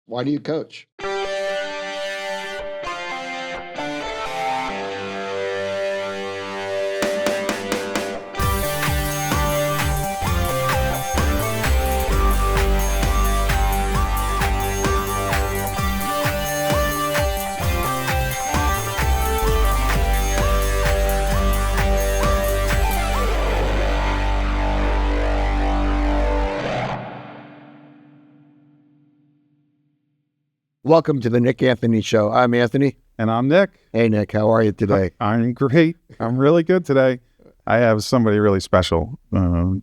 Why do you coach? Welcome to the Nick Anthony Show. I'm Anthony. And I'm Nick. Hey, Nick. How are you today? I'm great. I'm really good today. I have somebody really special to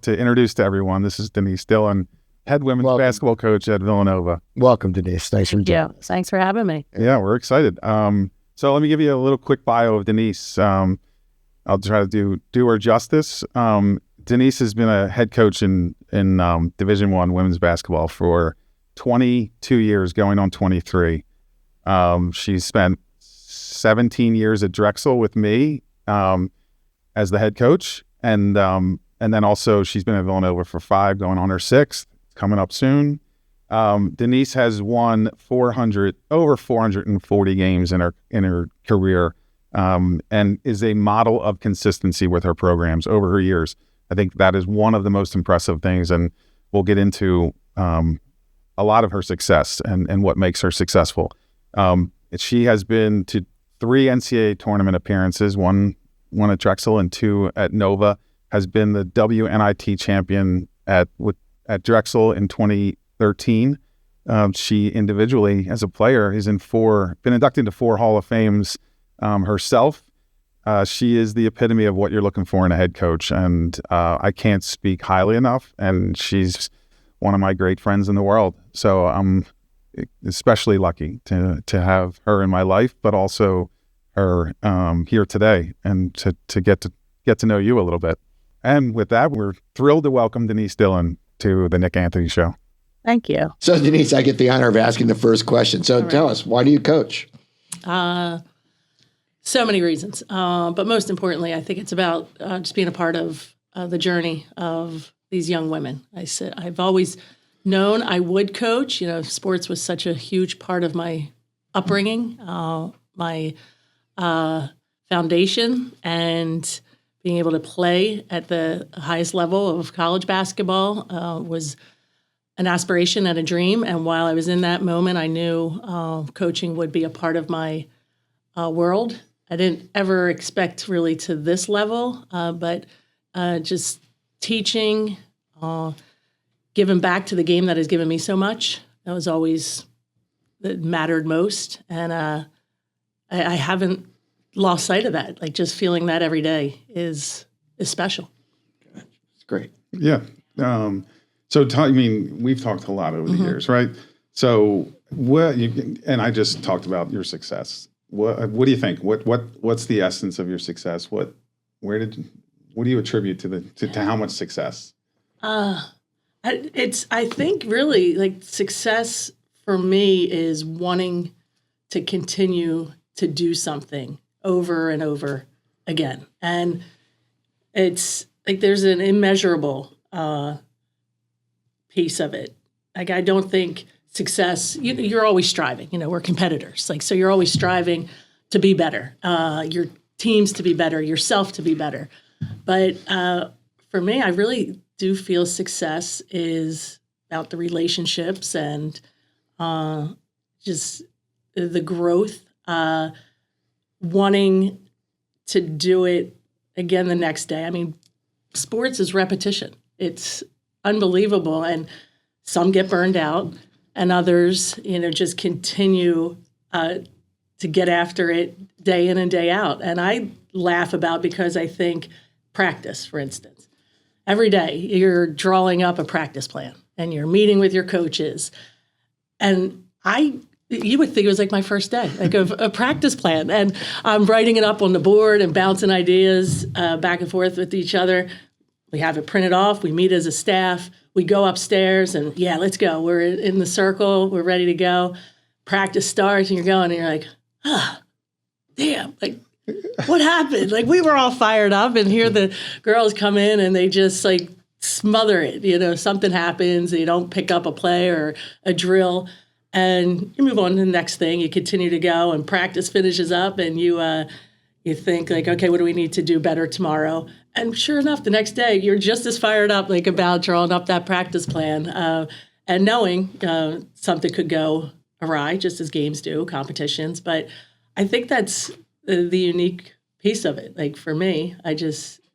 introduce to everyone. This is Denise Dillon, head women's basketball coach at Villanova. Welcome, Denise. Nice to meet you. Thanks for having me. Yeah, we're excited. So let me give you a little quick bio of Denise. I'll try to do her justice. Denise has been a head coach in Division I women's basketball for 22 years, going on 23. She's spent 17 years at Drexel with me as the head coach, and then also she's been at Villanova for 5, going on her 6th, coming up soon. Denise has won over 440 games in her career, and is a model of consistency with her programs over her years. I think that is one of the most impressive things, and we'll get into a lot of her success and what makes her successful. She has been to 3 NCAA tournament appearances, one at Drexel and 2 at Nova, has been the WNIT champion at Drexel in 2013. She individually, as a player, been inducted into 4 Hall of Fames herself. She is the epitome of what you're looking for in a head coach, and I can't speak highly enough, and she's one of my great friends in the world. So I'm especially lucky to have her in my life, but also her here today, and to get to know you a little bit. And with that, we're thrilled to welcome Denise Dillon to the Nick Anthony Show. Thank you. So, Denise, I get the honor of asking the first question. So tell us, why do you coach? So many reasons. But most importantly, I think it's about just being a part of the journey of these young women. I've always known I would coach. Sports was such a huge part of my upbringing, my foundation, and being able to play at the highest level of college basketball was an aspiration and a dream. And while I was in that moment, I knew coaching would be a part of my world. I didn't ever expect really to this level, but just teaching, giving back to the game that has given me so much. That was always that mattered most. And I haven't lost sight of that. Like, just feeling that every day is special. It's great. Yeah. We've talked a lot over the years, right? So and I just talked about your success. What do you think? What's the essence of your success? What do you attribute to how much success? I think really, like, success for me is wanting to continue to do something over and over again. And it's like there's an immeasurable piece of it. Like, I don't think success, you're always striving. We're competitors. So you're always striving to be better, your teams to be better, yourself to be better. But for me, I really do feel success is about the relationships and just the growth, wanting to do it again the next day. I mean, sports is repetition. It's unbelievable. And some get burned out, and others, just continue to get after it day in and day out. And I laugh about, because I think practice, for instance, every day you're drawing up a practice plan and you're meeting with your coaches. And you would think it was like my first day, like a practice plan. And I'm writing it up on the board and bouncing ideas back and forth with each other. We have it printed off. We meet as a staff. We go upstairs and, let's go. We're in the circle. We're ready to go. Practice starts and you're going and you're like, damn, like, what happened? Like, we were all fired up, and here the girls come in and they just like smother it. Something happens. They don't pick up a play or a drill. and you move on to the next thing. You continue to go, and practice finishes up, and you think like, okay, what do we need to do better tomorrow? And sure enough, the next day you're just as fired up like about drawing up that practice plan, and knowing something could go awry, just as games do, competitions. But I think that's the unique piece of it. Like for me,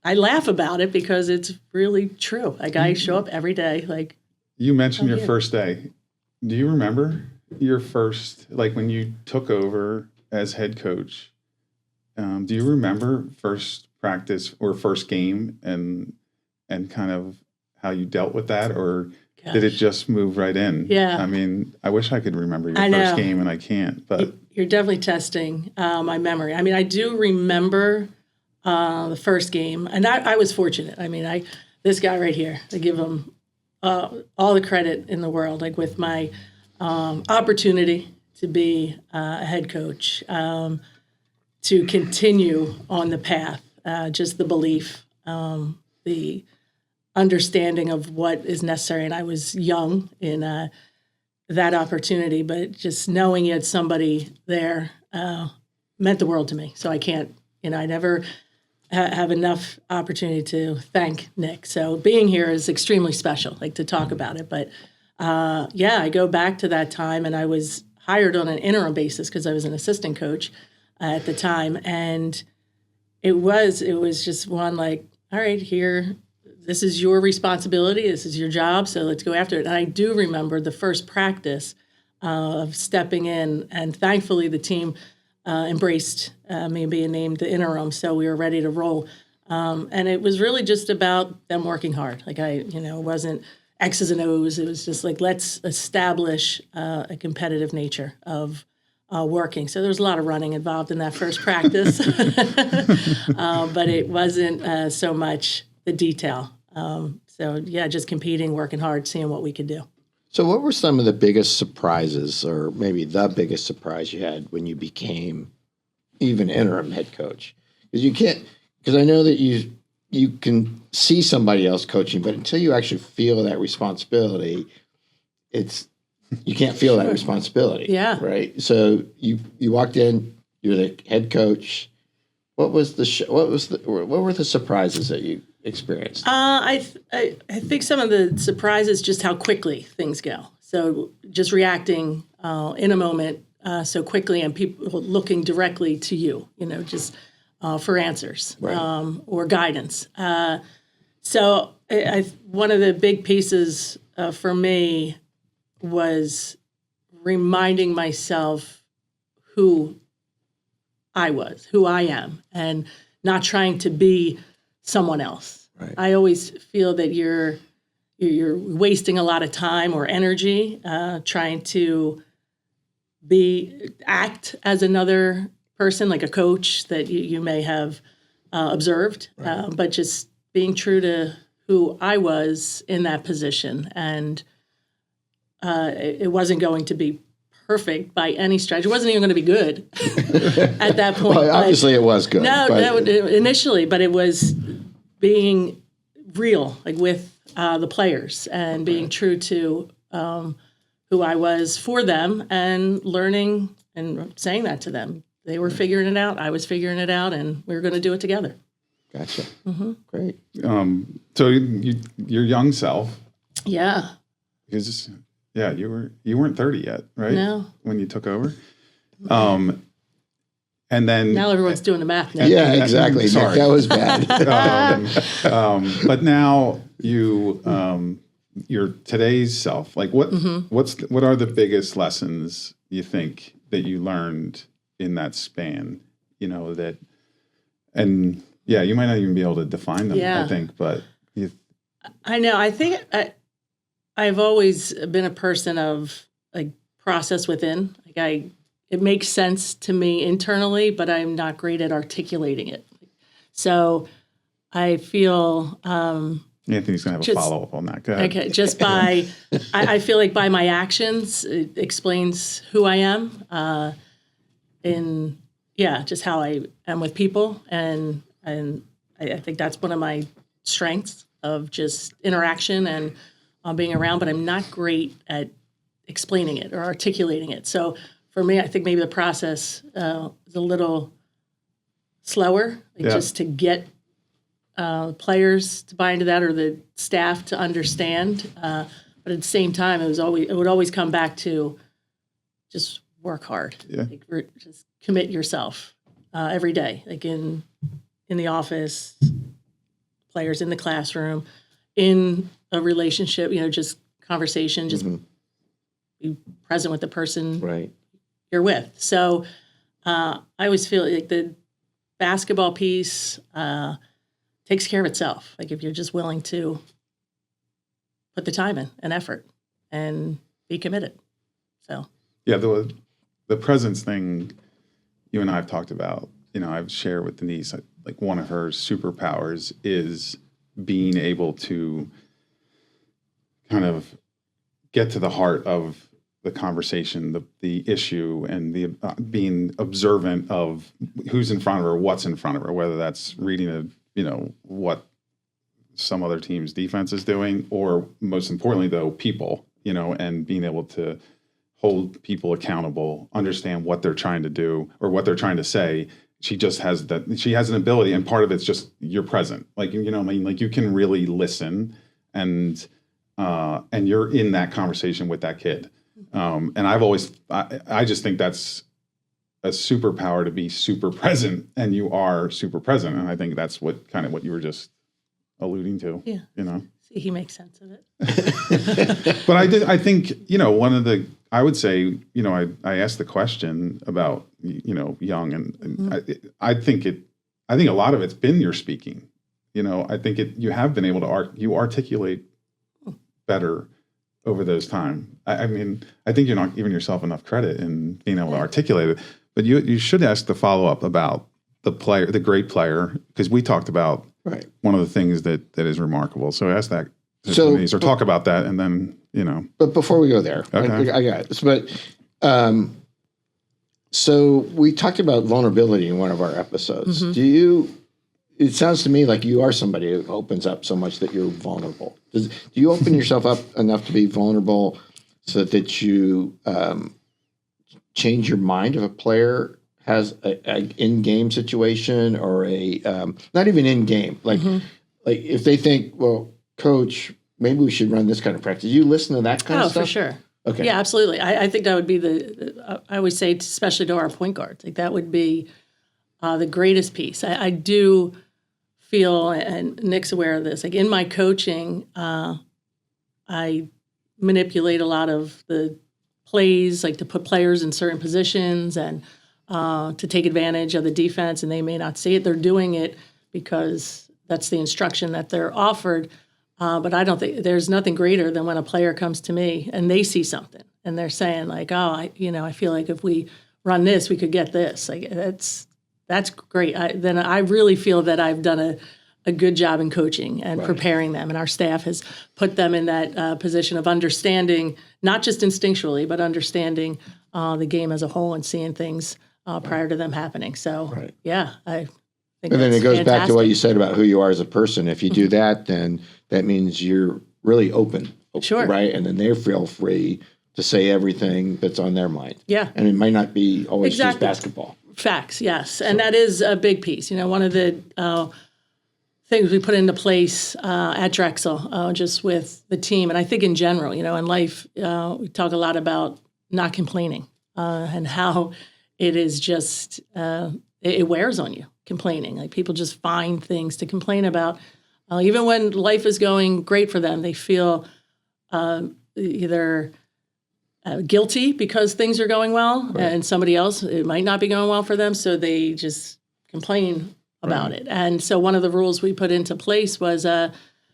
I laugh about it because it's really true. Like I show up every day. Like you mentioned your first day. Do you remember your first, like when you took over as head coach? Do you remember first practice or first game and kind of how you dealt with that, or did it just move right in? Yeah. I mean, I wish I could remember your I first know. game, and I can't. But You're definitely testing my memory. I mean, I do remember the first game, and I was fortunate. I mean, this guy right here, I give him all the credit in the world. Like with my opportunity to be a head coach, to continue on the path, just the belief, the understanding of what is necessary. And I was young in that opportunity, but just knowing you had somebody there meant the world to me. So I can't, I never have enough opportunity to thank Nick. So being here is extremely special, like to talk about it. But I go back to that time, and I was hired on an interim basis because I was an assistant coach at the time. And it was just one like, all right, here, this is your responsibility. This is your job. So let's go after it. And I do remember the first practice of stepping in, and thankfully the team embraced me being named the interim. So we were ready to roll. And it was really just about them working hard. Like it wasn't X's and O's. It was just like, let's establish a competitive nature of working. So there was a lot of running involved in that first practice, but it wasn't so much the detail. Just competing, working hard, seeing what we could do. So what were some of the biggest surprises, or maybe the biggest surprise you had when you became even interim head coach? Because I know that you can see somebody else coaching, but until you actually feel that responsibility, you can't feel that responsibility. Yeah. Right. So you walked in, you're the head coach. What were the surprises that you experienced? I think some of the surprises just how quickly things go. So just reacting in a moment so quickly, and people looking directly to you, just for answers, right. Or guidance. So one of the big pieces for me was reminding myself who I was, who I am, and not trying to be someone else. Right. I always feel that you're wasting a lot of time or energy trying to act as another person, like a coach that you may have observed, right. But just being true to who I was in that position. And it wasn't going to be perfect by any stretch. It wasn't even going to be good at that point. Well, obviously it was good. No, initially, but it was being real, like with the players, and being true to who I was for them, and learning and saying that to them. They were figuring it out. I was figuring it out, and we were going to do it together. Gotcha. Mm-hmm. Great. So your young self. Yeah. Because you weren't 30 yet, right? No. When you took over. And then now everyone's doing the math now. Yeah, exactly. Sorry. That was bad. But now your today's self, like what are the biggest lessons you think that you learned in that span? You might not even be able to define them, Yeah. I think, but I know. I think I've always been a person of like process within. It makes sense to me internally, but I'm not great at articulating it. So I feel Anthony's going to have a follow-up on that. Go ahead. Okay, just by I feel like by my actions, it explains who I am. Just how I am with people, and I think that's one of my strengths of just interaction and being around. But I'm not great at explaining it or articulating it. So for me, I think maybe the process is a little slower, just to get players to buy into that or the staff to understand. But at the same time, it would always come back to just work hard. Yeah. Just commit yourself every day, like in the office, players in the classroom, in a relationship, just conversation, just be present with the person you're with. So I always feel like the basketball piece takes care of itself. Like if you're just willing to put the time in and effort and be committed. So yeah, the presence thing you and I have talked about, I've shared with Denise, like one of her superpowers is being able to kind of get to the heart of the conversation, the issue, and the being observant of who's in front of her, what's in front of her, whether that's reading what some other team's defense is doing, or most importantly, though, people, and being able to hold people accountable, understand what they're trying to do or what they're trying to say. She just has she has an ability, and part of it's just you're present. Like, like you can really listen and you're in that conversation with that kid. And I just think that's a superpower, to be super present, and you are super present. And I think that's what you were just alluding to. Yeah. See, he makes sense of it. But I think, I would say, I asked the question about, young, and I think a lot of it's been your speaking. I think you have been able to articulate better over those time. I mean, I think you're not giving yourself enough credit in being able to articulate it, but you should ask the follow-up about the great player, because we talked about one of the things that is remarkable. So ask that or talk about that, and then, But before we go there, okay. I got this. But so we talked about vulnerability in one of our episodes. It sounds to me like you are somebody who opens up so much that you're vulnerable. Do you open yourself up enough to be vulnerable so that you change your mind if a player has an in-game situation, or not even in-game, like if they think, well, coach, maybe we should run this kind of practice. You listen to that kind of stuff? Oh, for sure. Okay. Yeah, absolutely. I think that would be I always say, especially to our point guards, like that would be the greatest piece. I do feel, and Nick's aware of this, like in my coaching, I manipulate a lot of the plays, like to put players in certain positions and to take advantage of the defense, and they may not see it. They're doing it because that's the instruction that they're offered. But I don't think there's nothing greater than when a player comes to me and they see something and they're saying like, oh, I feel like if we run this, we could get this. Like that's great. Then I really feel that I've done a good job in coaching and preparing them, and our staff has put them in that position of understanding, not just instinctually, but understanding the game as a whole and seeing things prior to them happening. So yeah, I think. And then it goes fantastic. back to what you said about who you are as a person. If you do that, then that means you're really open, Sure. right? And then they feel free to say everything that's on their mind. Yeah. And it might not be always just Exactly. basketball. Facts, yes. And that is a big piece. One of the things we put into place at Drexel, just with the team, and I think in general, in life, we talk a lot about not complaining and how it is just, it wears on you, complaining. Like people just find things to complain about. Even when life is going great for them, they feel either guilty because things are going well, and somebody else, it might not be going well for them, so they just complain about it. And so one of the rules we put into place was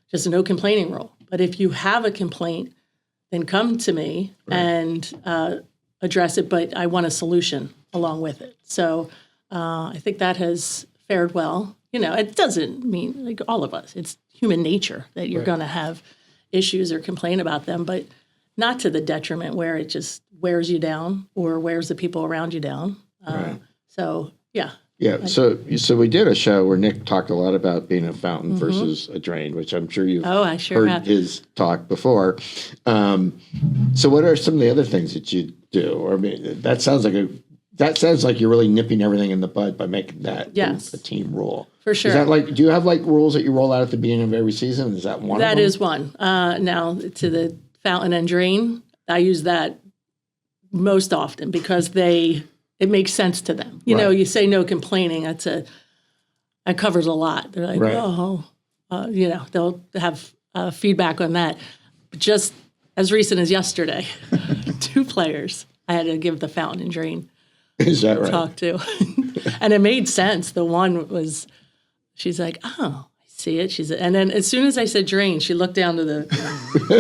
just a no complaining rule. But if you have a complaint, then come to me and address it, but I want a solution along with it. So I think that has fared well. It doesn't mean, like all of us, it's human nature that you're going to have issues or complain about them, but not to the detriment where it just wears you down or wears the people around you down. So, yeah, Yeah, so we did a show where Nick talked a lot about being a fountain versus a drain, which I'm sure you've I sure heard have. his talk before. So what are some of the other things that you do? I mean, that sounds like you're really nipping everything in the bud by making that Yes. a team rule. For sure. Is that like, do you have like rules that you roll out at the beginning of every season? Is that one of them? That is one. Now, to the fountain and drain, I use that most often because it makes sense to them. You know, Right. you say no complaining. That covers a lot. They're like, Right. you know, they'll have feedback on that. But just as recent as yesterday, 2 players I had to give the fountain and drain Is that right? talk to. And it made sense. The one was, she's like, oh, I see it. And then as soon as I said drain, she looked down to the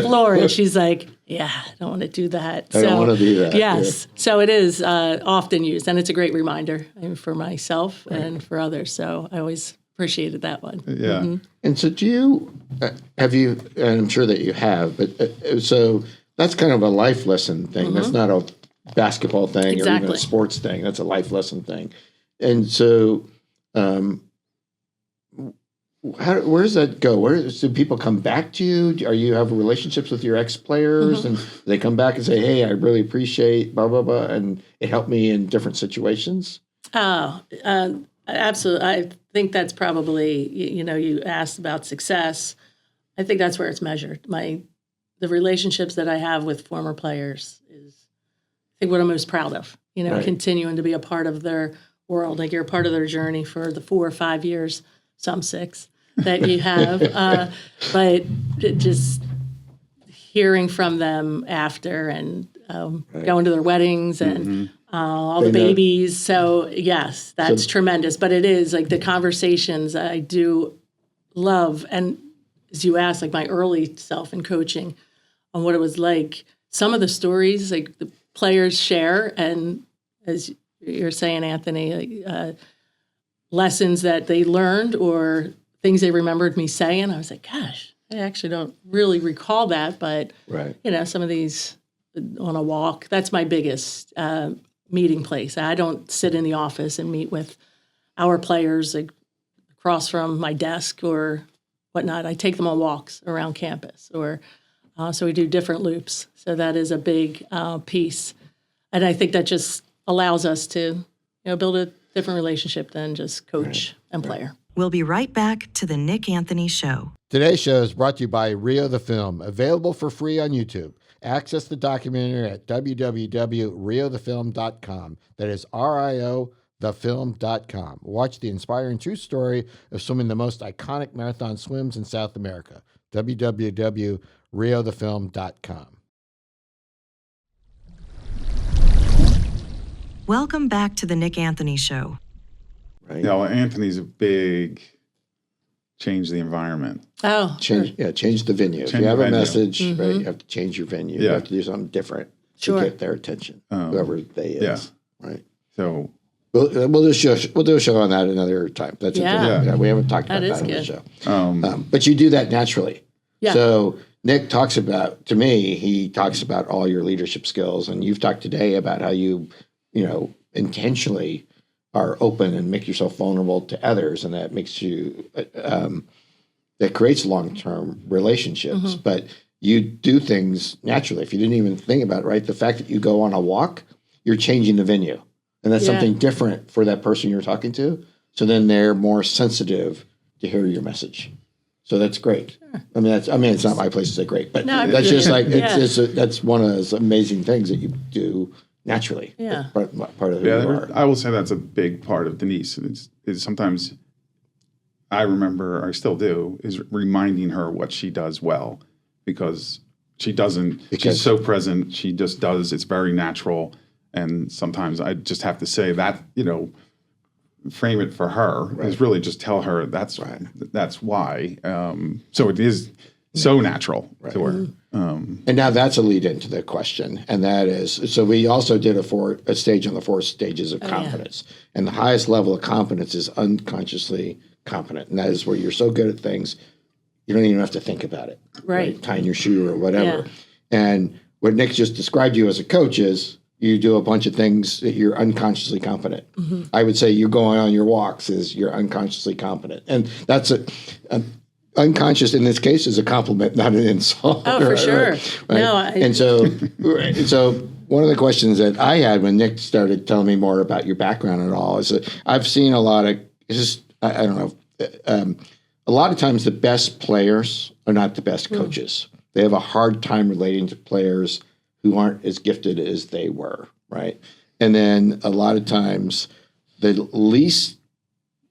floor and she's like, yeah, I don't want to do that. I don't want to do that. Yes. So it is often used, and it's a great reminder for myself and for others. So I always appreciated that one. Yeah. Mm-hmm. And so do you, have you, and I'm sure that you have, but so that's kind of a life lesson thing. That's not a basketball thing or even Exactly. a sports thing. That's a life lesson thing. And so where does that go? Do people come back to you? Are you have relationships with your ex-players and they come back and say, hey, I really appreciate blah, blah, blah, and it helped me in different situations? Oh, absolutely. I think that's probably, you know, you asked about success. I think that's where it's measured. The relationships that I have with former players is, I think, what I'm most proud of, you know, Right. continuing to be a part of their world. Like, you're a part of their journey for the 4 or 5 years, some 6 that you have. But just hearing from them after and going to their weddings and all the They know- babies. So, yes, that's tremendous. But it is like the conversations I do love. And as you asked, like my early self in coaching on what it was like, some of the stories like the players share, and as you're saying, Anthony, lessons that they learned or things they remembered me saying, I was like, gosh, I actually don't really recall that, but Right. you know, some of these on a walk, that's my biggest meeting place. I don't sit in the office and meet with our players like across from my desk or whatnot. I take them on walks around campus, or so we do different loops. So that is a big piece, and I think that just allows us to, build a different relationship than just coach and player. We'll be right back to the Nick Anthony Show. Today's show is brought to you by Rio the Film, available for free on YouTube. Access the documentary at www.riothefilm.com. That is RIOthefilm.com. Watch the inspiring true story of swimming the most iconic marathon swims in South America. www.riothefilm.com. Welcome back to the Nick Anthony Show. Right? Yeah, well, Anthony's a big change the environment. Oh, Change the venue. If Change you have the a venue. message, right, you have to change your venue. You Yeah. have to do something different Sure. to get their attention, whoever they is. Yeah. Right. So We'll do a show on that another time. That's Yeah. we haven't talked about That that is on the good. show. um, But you do that naturally. Yeah. So Nick talks about, to me, he talks about all your leadership skills, and you've talked today about how you intentionally are open and make yourself vulnerable to others, and that makes you that creates long-term relationships. But you do things naturally. If you didn't even think about it, right? The fact that you go on a walk, you're changing the venue, and that's Yeah. something different for that person you're talking to. So then they're more sensitive to hear your message. So that's great. I mean, it's not my place to say great, but No, I that's just like yeah. that's one of those amazing things that you do naturally. Yeah. That's part of who you are. I will say that's a big part of Denise. It's sometimes I remember, or I still do, is reminding her what she does well, because she doesn't. She's so present. She just does. It's very natural, and sometimes I just have to say that, frame it for her. Is really just tell her that's why. So it is so natural to her. And now that's a lead into the question, and that is, so we also did a stage on the 4 stages of confidence, and the highest level of confidence is unconsciously confident, and that is where you're so good at things you don't even have to think about it, Right. tying your shoe or whatever. Yeah. And what Nick just described you as a coach is you do a bunch of things that you're unconsciously competent. I would say you going on your walks is you're unconsciously competent. And that's unconscious in this case is a compliment, not an insult. Oh, for sure. Right? No, and so one of the questions that I had when Nick started telling me more about your background and all is that I've seen a lot of, I don't know, a lot of times the best players are not the best coaches. They have a hard time relating to players who aren't as gifted as they were, right? And then a lot of times the least,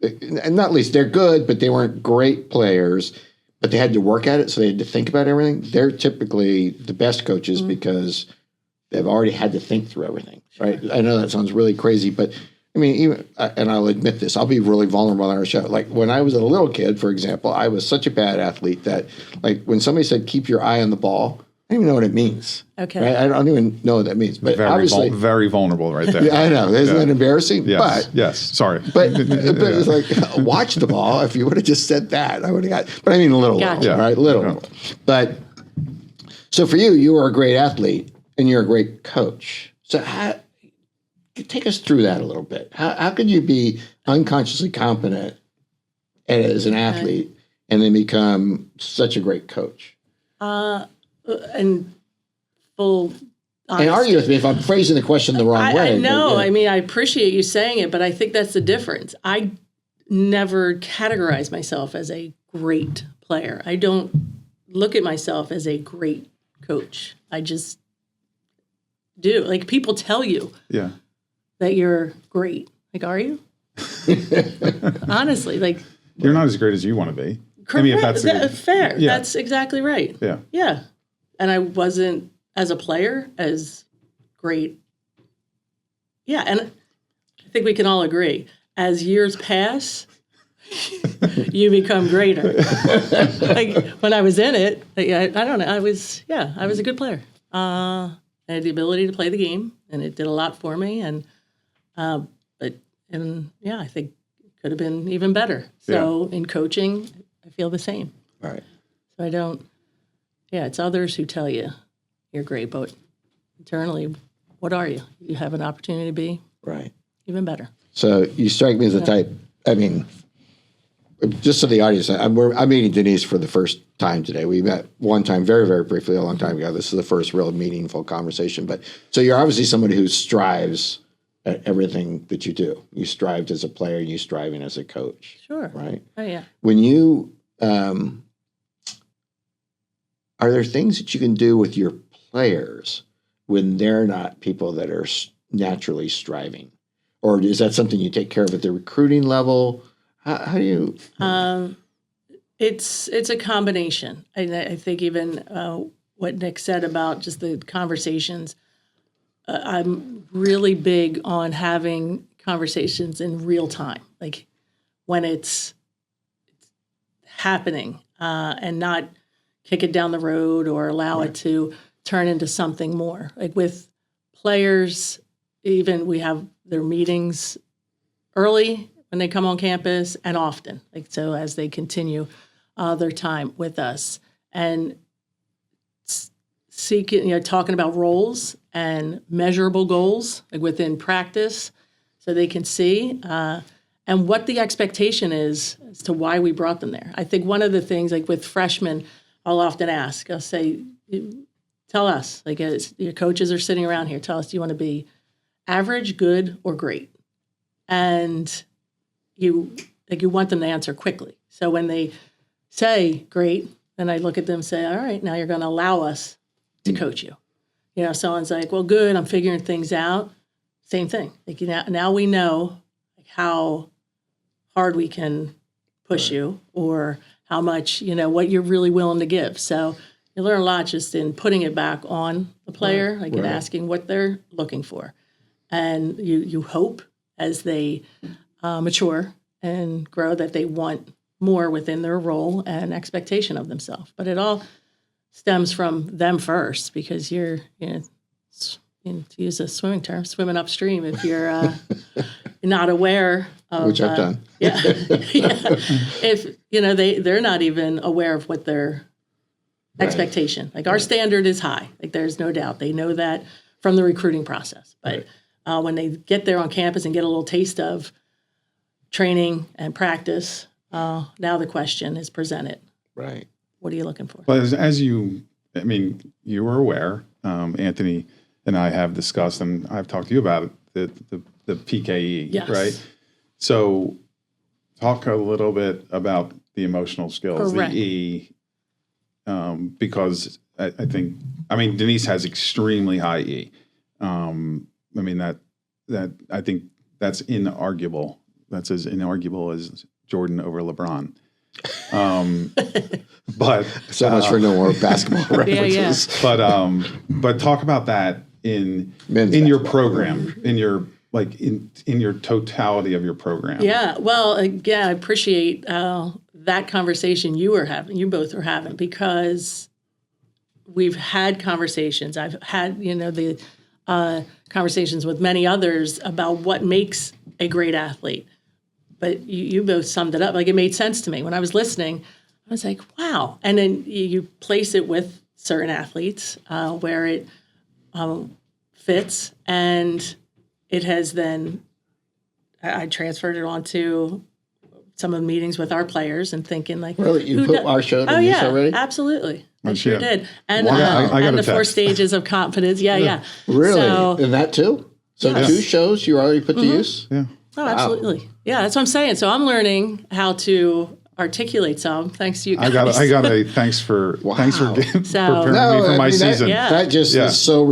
and not least, they're good, but they weren't great players, but they had to work at it, so they had to think about everything. They're typically the best coaches because they've already had to think through everything, right? I know that sounds really crazy, but I mean, even, and I'll admit this, I'll be really vulnerable on our show. Like when I was a little kid, for example, I was such a bad athlete that like when somebody said, keep your eye on the ball, I don't even know what it means. Okay. Right? I don't even know what that means. But Very, obviously, very vulnerable right there. yeah, I know. Isn't that embarrassing? Yes. But, Yes. Sorry. but it's like, watch the ball. If you would have just said that, I would have got, but I mean, little, Gotcha. all right? Little. But so for you, you were a great athlete and you're a great coach. So take us through that a little bit. How could you be unconsciously competent as an athlete and then become such a great coach? And full honesty. And argue with me if I'm phrasing the question the wrong way. I know. But, yeah. I mean, I appreciate you saying it, but I think that's the difference. I never categorize myself as a great player. I don't look at myself as a great coach. I just do. Like people tell you Yeah. that you're great. Like, are you? Honestly, like You're not as great as you want to be. I mean, if that's fair. Yeah. That's exactly right. Yeah. Yeah. And I wasn't as a player as great. Yeah, and I think we can all agree. As years pass, you become greater. Like when I was in it, like, I don't know. I was a good player. I had the ability to play the game, and it did a lot for me. And I think it could have been even better. So in coaching, I feel the same. Right. So I don't. Yeah, it's others who tell you you're great, but internally, what are you? You have an opportunity to be Right. even better. So you strike me as the type, I mean, just so the audience, I'm meeting Denise for the first time today. We met one time, very, very briefly, a long time ago. This is the first real meaningful conversation. But so you're obviously somebody who strives at everything that you do. You strived as a player, you striving as a coach. Sure. Right? Oh, yeah. When you, are there things that you can do with your players when they're not people that are naturally striving? Or is that something you take care of at the recruiting level? How do you? It's a combination. I think even what Nick said about just the conversations, I'm really big on having conversations in real time, like when it's happening, and not kick it down the road or allow it to turn into something more. Like with players, even we have their meetings early when they come on campus and often, like so as they continue their time with us and seeking, talking about roles and measurable goals like within practice so they can see and what the expectation is as to why we brought them there. I think one of the things like with freshmen, I'll often ask, I'll say, tell us, like your coaches are sitting around here, tell us, do you want to be average, good, or great? And you want them to answer quickly. So when they say great, then I look at them and say, all right, now you're going to allow us to coach you. Someone's like, well, good, I'm figuring things out. Same thing. Like now we know how hard we can push you or how much, what you're really willing to give. So you learn a lot just in putting it back on the player, and asking what they're looking for. And you hope as they mature and grow that they want more within their role and expectation of themselves. But it all stems from them first because you're, to use a swimming term, swimming upstream if you're not aware of... Which I've done. Yeah. If, they're not even aware of what their expectation. Like our standard is high. Like there's no doubt. They know that from the recruiting process. But when they get there on campus and get a little taste of training and practice, now the question is presented. Right. What are you looking for? But you were aware, Anthony and I have discussed, and I've talked to you about it, the PKE, Yes. right? So talk a little bit about the emotional skills, Correct. the E, because I think, Denise has extremely high E. That I think that's inarguable. That's as inarguable as Jordan over LeBron. But So much for no more basketball references. but talk about that in Men's your basketball. program, in your totality of your program. Yeah. Well, again, I appreciate that conversation you both were having, because we've had conversations. I've had, the conversations with many others about what makes a great athlete. But you both summed it up. Like, it made sense to me. When I was listening, I was like, wow. And then you place it with certain athletes where it fits. And it has then, I transferred it onto some of the meetings with our players and thinking like, Really? You put our show to oh use yeah, already? absolutely. I Oh, sure shit. did. And, Well, I got and a the 4 text. stages of confidence. Yeah. Really? So, And that too? So Yes. 2 shows you already put to use? Yeah. oh, absolutely. Yeah, that's what I'm saying. So I'm learning how to articulate some, thanks to you guys. I got a thanks for preparing So- me for my season. Yeah. That just Yeah. is so.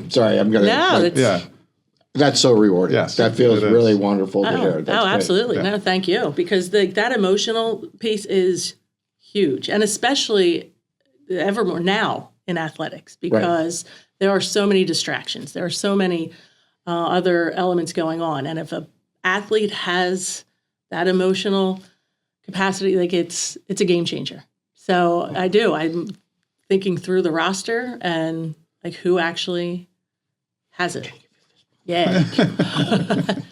Sorry, I'm gonna. No, it's, Yeah. that's so rewarding. Yes, that feels it is. really wonderful to hear. That's great. absolutely. Yeah. No, thank you. Because that emotional piece is huge. And especially ever more now in athletics, because there are so many distractions. There are so many other elements going on. And if an athlete has that emotional capacity, like it's a game changer. So I'm thinking through the roster and like who actually has it. Yeah.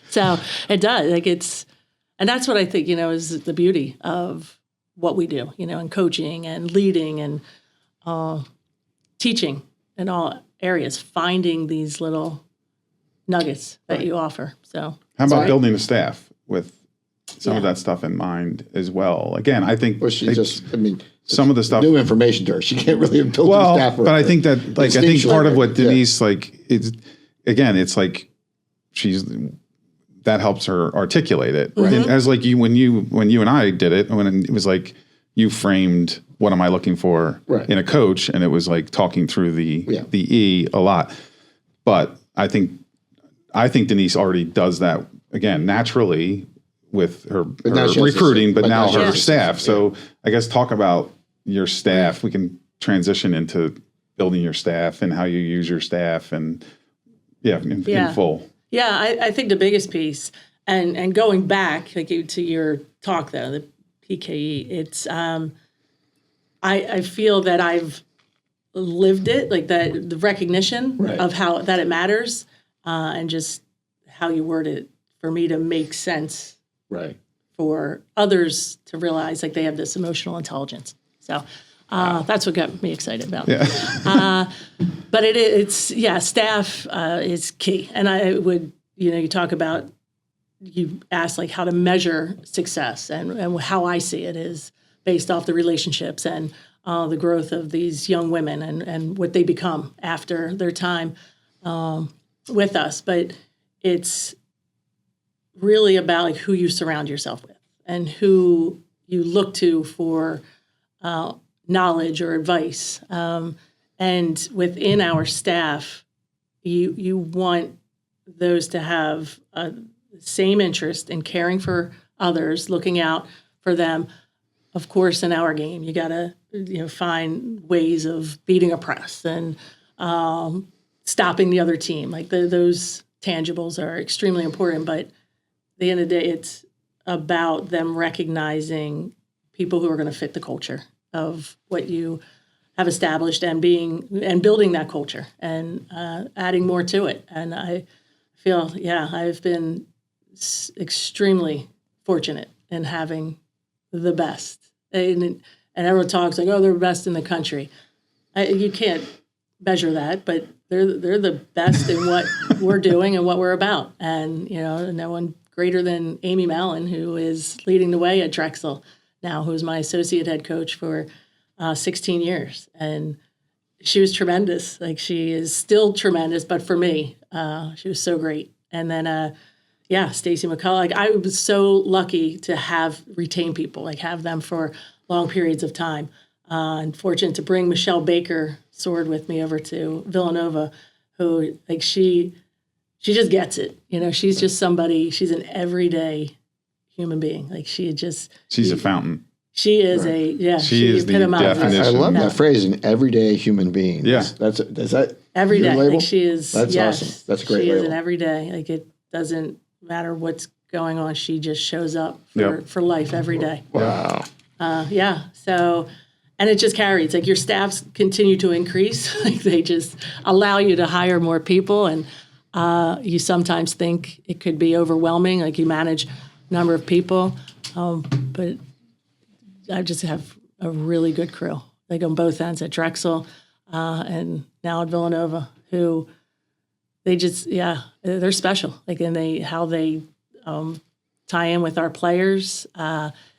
So it does. Like and that's what I think, is the beauty of what we do, and coaching and leading and teaching in all areas, finding these little nuggets that you offer. So How about building a staff with some of that stuff in mind as well? Again, I think Well, she some of the stuff. new information to her. She can't really build a staff. But I think that, I think part of what Yeah. Denise, it's like that helps her articulate it. And as like when you and I did it, when it was like you framed what am I looking for in a coach, and it was like talking through the E a lot. But I think Denise already does that again naturally with her recruiting, but now her staff. So I guess talk about your staff. We can transition into building your staff and how you use your staff and in full. Yeah, I think the biggest piece, and going back to your talk though, the PKE, it's I feel that I've lived it, like that the recognition of how that it matters, and just how you word it for me to make sense. Right. For others to realize like they have this emotional intelligence. So that's what got me excited about it. But it's staff is key. And I would, you talk about, you asked like how to measure success, and how I see it is based off the relationships and the growth of these young women and what they become after their time with us. But it's really about like who you surround yourself with and who you look to for knowledge or advice. And within our staff, you want those to have the same interest in caring for others, looking out for them. Of course, in our game, you got to find ways of beating a press and stopping the other team. Like those tangibles are extremely important, but at the end of the day, it's about them recognizing people who are going to fit the culture of what you have established and building that culture and adding more to it. And I feel, I've been extremely fortunate in having the best. And everyone talks like, oh, they're best in the country. You can't measure that, but they're the best in what we're doing and what we're about. And, no one greater than Amy Mallon, who is leading the way at Drexel now, who's my associate head coach for 16 years. And she was tremendous. Like, she is still tremendous, but for me, she was so great. And then, Stacy McCullough. Like, I was so lucky to retain people, like have them for long periods of time. And fortunate to bring Michelle Baker Sword with me over to Villanova, who, like, she just gets it. She's just somebody. She's an everyday human being. Like, she's a fountain. She is She is the definition. I love that phrase, an everyday human being. Yeah. Is that every day. your label? Like, she is. That's awesome. That's a great She label. is an everyday. Like, it doesn't matter what's going on. She just shows up Yep. for life every day. Wow. So, and it just carries. Like, your staffs continue to increase. Like, they just allow you to hire more people, and you sometimes think it could be overwhelming. Like, you manage a number of people, but I just have a really good crew. Like, on both ends at Drexel and now at Villanova, who they just they're special. Like, and how they tie in with our players.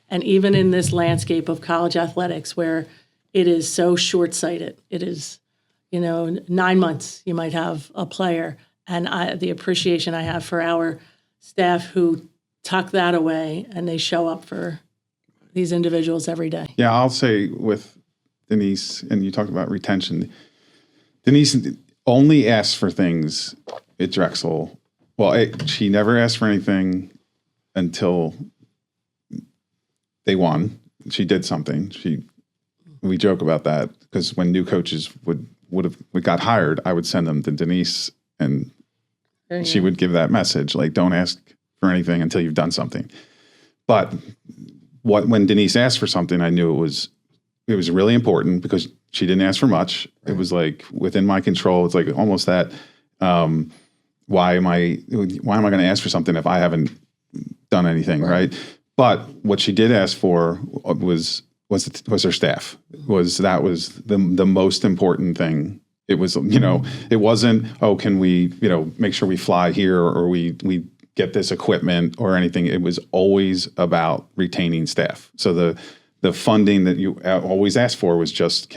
And even in this landscape of college athletics, where it is so short-sighted, it is, 9 months you might have a player, and the appreciation I have for our staff who tuck that away and they show up for these individuals every day. Yeah, I'll say with Denise, and you talked about retention. Denise only asks for things at Drexel. Well, she never asked for anything until they won. She did something. We joke about that because when new coaches would got hired, I would send them to Denise, and she would give that message, like, don't ask for anything until you've done something. But when Denise asked for something, I knew it was really important because she didn't ask for much. Right. It was like within my control. It's like almost that. Why am I going to ask for something if I haven't done anything, right? But what she did ask for was her staff. That was the most important thing. It was, it wasn't, can we, make sure we fly here or we get this equipment or anything. It was always about retaining staff. So the funding that you always asked for was just,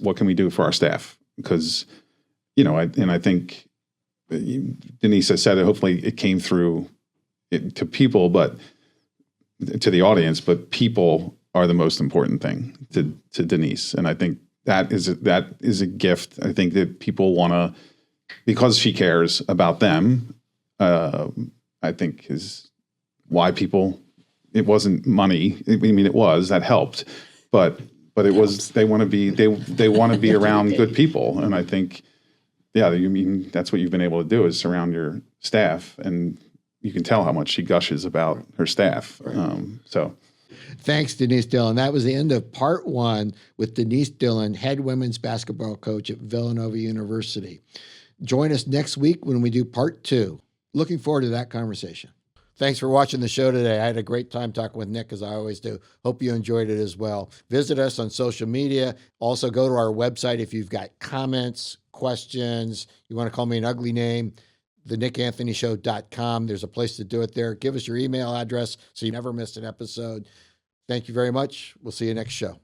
what can we do for our staff? Because, I think Denise has said it, hopefully it came through to people, but to the audience, but people are the most important thing to Denise. And I think that is a gift. I think that people want to, because she cares about them, I think is why it wasn't money. I mean, it was, that helped, but it was, they want to be around good people. And I think, that's what you've been able to do is surround your staff, and you can tell how much she gushes about her staff. Thanks, Denise Dillon. That was the end of part 1 with Denise Dillon, head women's basketball coach at Villanova University. Join us next week when we do part 2. Looking forward to that conversation. Thanks for watching the show today. I had a great time talking with Nick, as I always do. Hope you enjoyed it as well. Visit us on social media. Also, go to our website if you've got comments, questions, you want to call me an ugly name, thenickanthonyshow.com. There's a place to do it there. Give us your email address so you never miss an episode. Thank you very much. We'll see you next show.